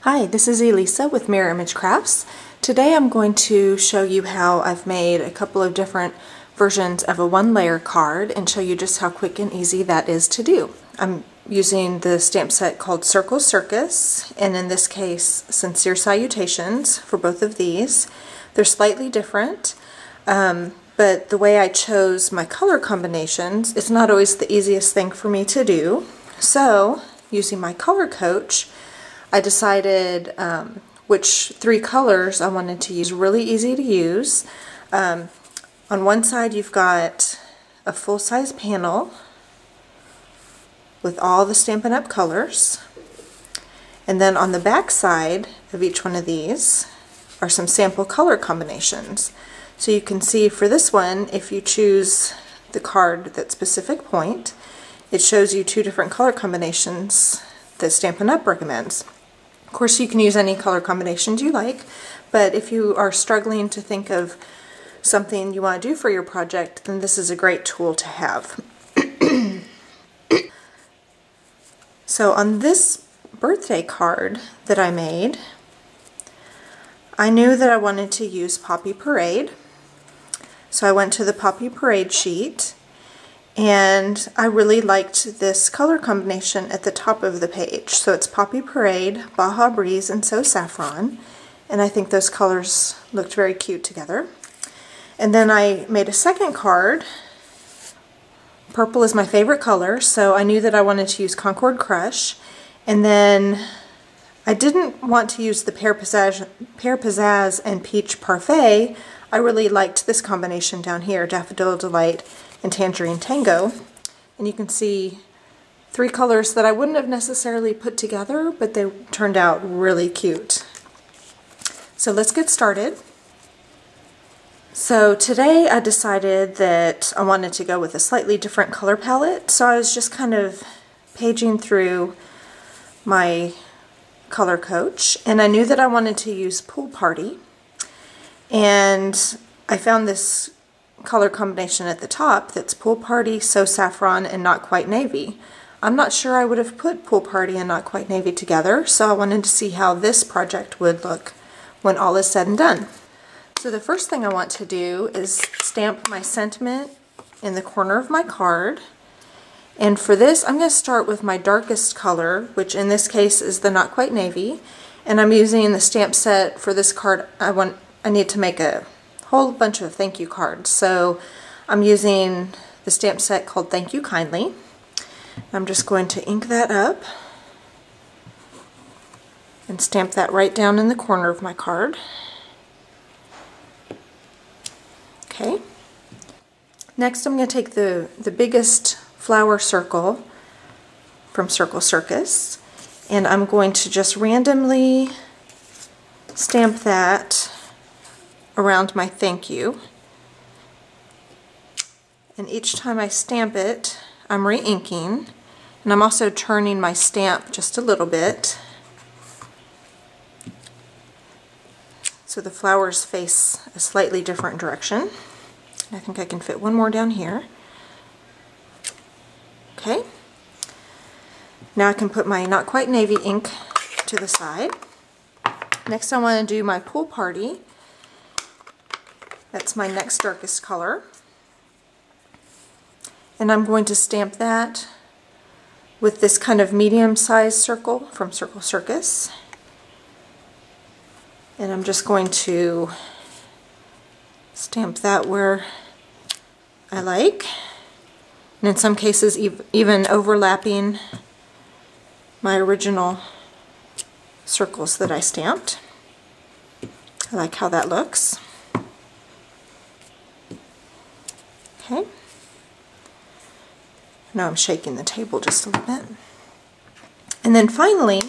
Hi, this is Elisa with Mirror Image Crafts. Today I'm going to show you how I've made a couple of different versions of a one-layer card and show you just how quick and easy that is to do. I'm using the stamp set called Circus, and in this case, Sincere Salutations for both of these. They're slightly different, but the way I chose my color combinations is not always the easiest thing for me to do. So, using my color coach, I decided which three colors I wanted to use. Really easy to use. On one side you've got a full-size panel with all the Stampin' Up! Colors, and then on the back side of each one of these are some sample color combinations. So you can see for this one, if you choose the card that specific point, it shows you two different color combinations that Stampin' Up! Recommends. Of course, you can use any color combinations you like, but if you are struggling to think of something you want to do for your project, then this is a great tool to have. So on this birthday card that I made, I knew that I wanted to use Poppy Parade. So I went to the Poppy Parade sheet, and I really liked this color combination at the top of the page. So it's Poppy Parade, Baja Breeze, and So Saffron. And I think those colors looked very cute together. And then I made a second card. Purple is my favorite color, so I knew that I wanted to use Concord Crush. And then I didn't want to use the Pear Pizzazz and Peach Parfait. I really liked this combination down here, Daffodil Delight and Tangerine Tango. And you can see three colors that I wouldn't have necessarily put together, but they turned out really cute. So let's get started. So today I decided that I wanted to go with a slightly different color palette, so I was just kind of paging through my color coach, and I knew that I wanted to use Pool Party, and I found this color combination at the top that's Pool Party, So Saffron, and Not Quite Navy. I'm not sure I would have put Pool Party and Not Quite Navy together, so I wanted to see how this project would look when all is said and done. So the first thing I want to do is stamp my sentiment in the corner of my card. And for this, I'm going to start with my darkest color, which in this case is the Not Quite Navy. And I'm using the stamp set for this card. I need to make a whole bunch of thank you cards. So I'm using the stamp set called Thank You Kindly. I'm just going to ink that up and stamp that right down in the corner of my card. Okay. Next I'm going to take the biggest flower circle from Circus, and I'm going to just randomly stamp that around my thank you. And each time I stamp it, I'm re-inking, and I'm also turning my stamp just a little bit so the flowers face a slightly different direction. I think I can fit one more down here. Okay. Now I can put my Not Quite Navy ink to the side. Next I want to do my Pool Party. That's my next darkest color. And I'm going to stamp that with this kind of medium-sized circle from Circus. And I'm just going to stamp that where I like, and in some cases even overlapping my original circles that I stamped. I like how that looks. Okay. Now I'm shaking the table just a little bit. And then finally,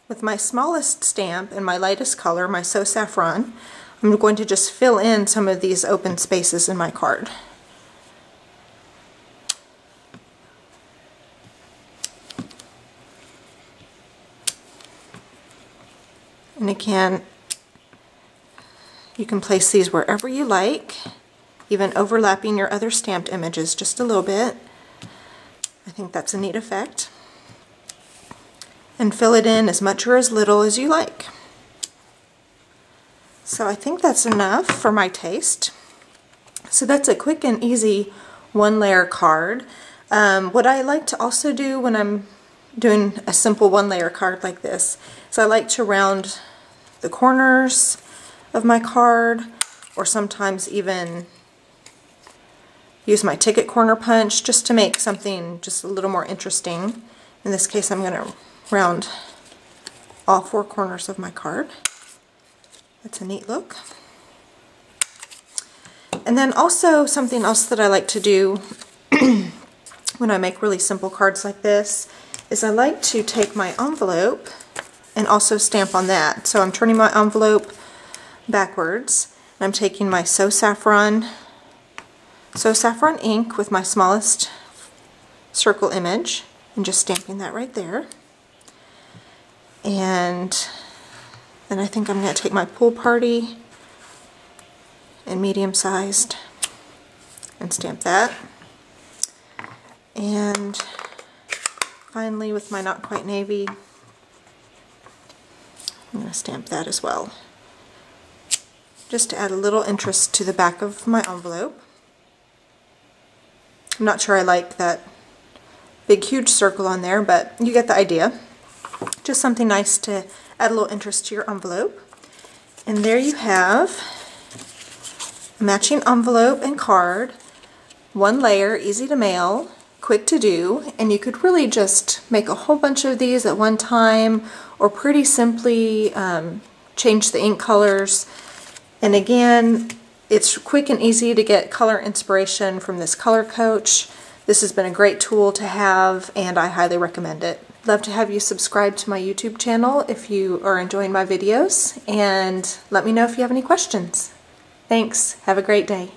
with my smallest stamp and my lightest color, my So Saffron, I'm going to just fill in some of these open spaces in my card. And again, you can place these wherever you like, even overlapping your other stamped images just a little bit. I think that's a neat effect. and fill it in as much or as little as you like. So I think that's enough for my taste. So that's a quick and easy one-layer card. What I like to also do when I'm doing a simple one-layer card like this is I like to round the corners of my card, or sometimes even use my ticket corner punch just to make something just a little more interesting. In this case, I'm going to round all 4 corners of my card. That's a neat look. And then also something else that I like to do when I make really simple cards like this is I like to take my envelope and also stamp on that. So I'm turning my envelope backwards, and I'm taking my So Saffron ink with my smallest circle image and just stamping that right there. And then I think I'm going to take my Pool Party in medium sized and stamp that. And finally with my Not Quite Navy, I'm going to stamp that as well, just to add a little interest to the back of my envelope. I'm not sure I like that big huge circle on there, but you get the idea. Just something nice to add a little interest to your envelope. And there you have a matching envelope and card, one layer, easy to mail, quick to do, and you could really just make a whole bunch of these at one time, or pretty simply change the ink colors. And again, it's quick and easy to get color inspiration from this color coach. This has been a great tool to have, and I highly recommend it. Love to have you subscribe to my YouTube channel if you are enjoying my videos, and let me know if you have any questions. Thanks. Have a great day.